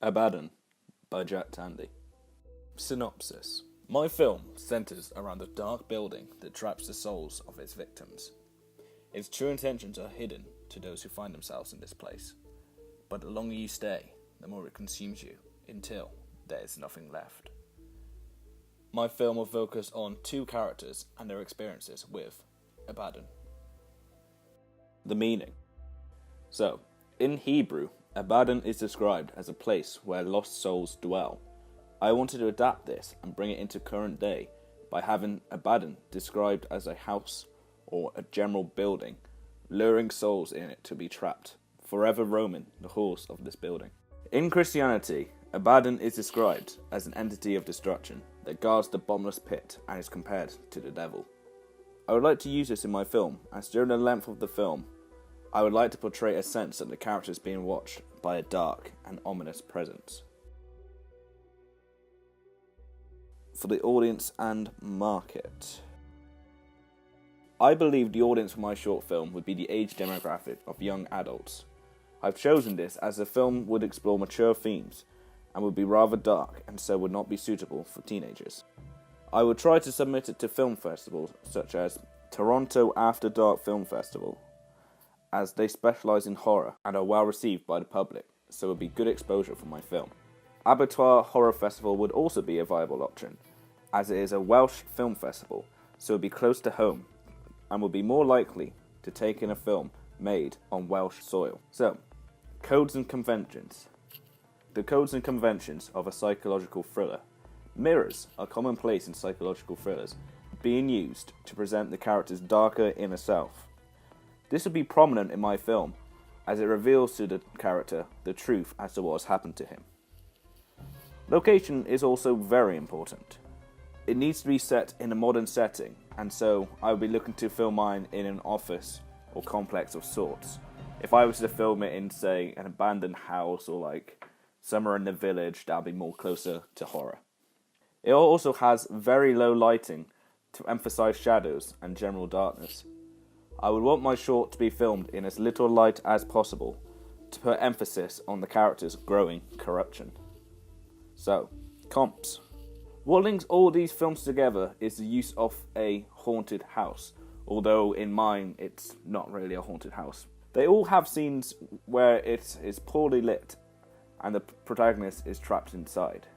Abbadon by Jack Tandy. Synopsis. My film centres around a dark building that traps the souls of its victims. Its true intentions are hidden to those who find themselves in this place, but the longer you stay, the more it consumes you, until there is nothing left. My film will focus on two characters and their experiences with Abbadon. The meaning. So, in Hebrew, Abbadon is described as a place where lost souls dwell. I wanted to adapt this and bring it into current day by having Abbadon described as a house or a general building, luring souls in it to be trapped, forever roaming the halls of this building. In Christianity, Abbadon is described as an entity of destruction that guards the bottomless pit and is compared to the devil. I would like to use this in my film, as during the length of the film, I would like to portray a sense that the character is being watched by a dark and ominous presence. For the audience and market. I believe the audience for my short film would be the age demographic of young adults. I've chosen this as the film would explore mature themes and would be rather dark and so would not be suitable for teenagers. I would try to submit it to film festivals such as Toronto After Dark Film Festival, as they specialise in horror and are well received by the public, so it would be good exposure for my film. Abbadon Horror Festival would also be a viable option, as it is a Welsh film festival, so it would be close to home and would be more likely to take in a film made on Welsh soil. So, codes and conventions. The codes and conventions of a psychological thriller. Mirrors are commonplace in psychological thrillers, being used to present the character's darker inner self. This would be prominent in my film, as it reveals to the character the truth as to what has happened to him. Location is also very important. It needs to be set in a modern setting, and so I would be looking to film mine in an office or complex of sorts. If I was to film it in, say, an abandoned house or like somewhere in the village, that would be more closer to horror. It also has very low lighting to emphasize shadows and general darkness. I would want my short to be filmed in as little light as possible to put emphasis on the character's growing corruption. So, comps. What links all these films together is the use of a haunted house, although in mine it's not really a haunted house. They all have scenes where it is poorly lit and the protagonist is trapped inside.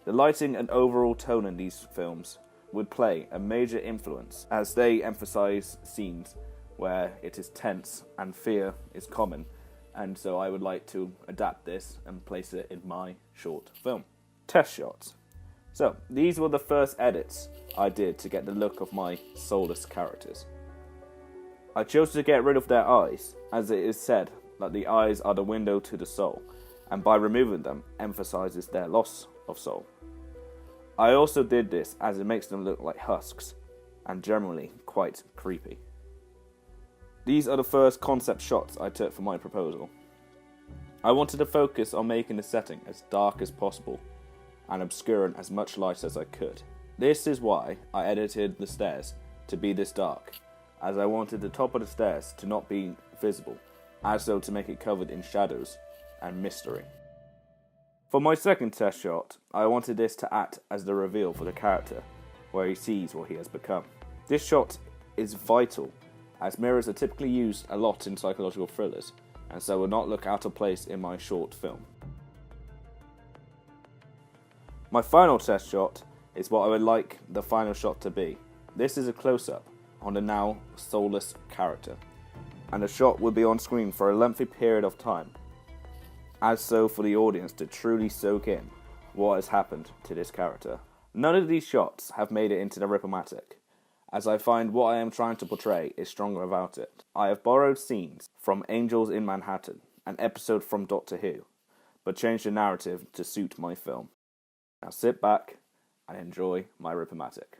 The lighting and overall tone in these films would play a major influence as they emphasize scenes where it is tense and fear is common, and so I would like to adapt this and place it in my short film. Test shots. So, these were the first edits I did to get the look of my soulless characters. I chose to get rid of their eyes, as it is said that the eyes are the window to the soul, and by removing them emphasizes their loss of soul. I also did this as it makes them look like husks, and generally quite creepy. These are the first concept shots I took for my proposal. I wanted to focus on making the setting as dark as possible and obscuring as much light as I could. This is why I edited the stairs to be this dark, as I wanted the top of the stairs to not be visible, as though to make it covered in shadows and mystery. For my second test shot, I wanted this to act as the reveal for the character, where he sees what he has become. This shot is vital, as mirrors are typically used a lot in psychological thrillers, and so will not look out of place in my short film. My final test shot is what I would like the final shot to be. This is a close-up on the now soulless character, and the shot will be on screen for a lengthy period of time, as so for the audience to truly soak in what has happened to this character. None of these shots have made it into the Rippomatic, as I find what I am trying to portray is stronger without it. I have borrowed scenes from Angels in Manhattan, an episode from Doctor Who, but changed the narrative to suit my film. Now sit back and enjoy my Rippomatic.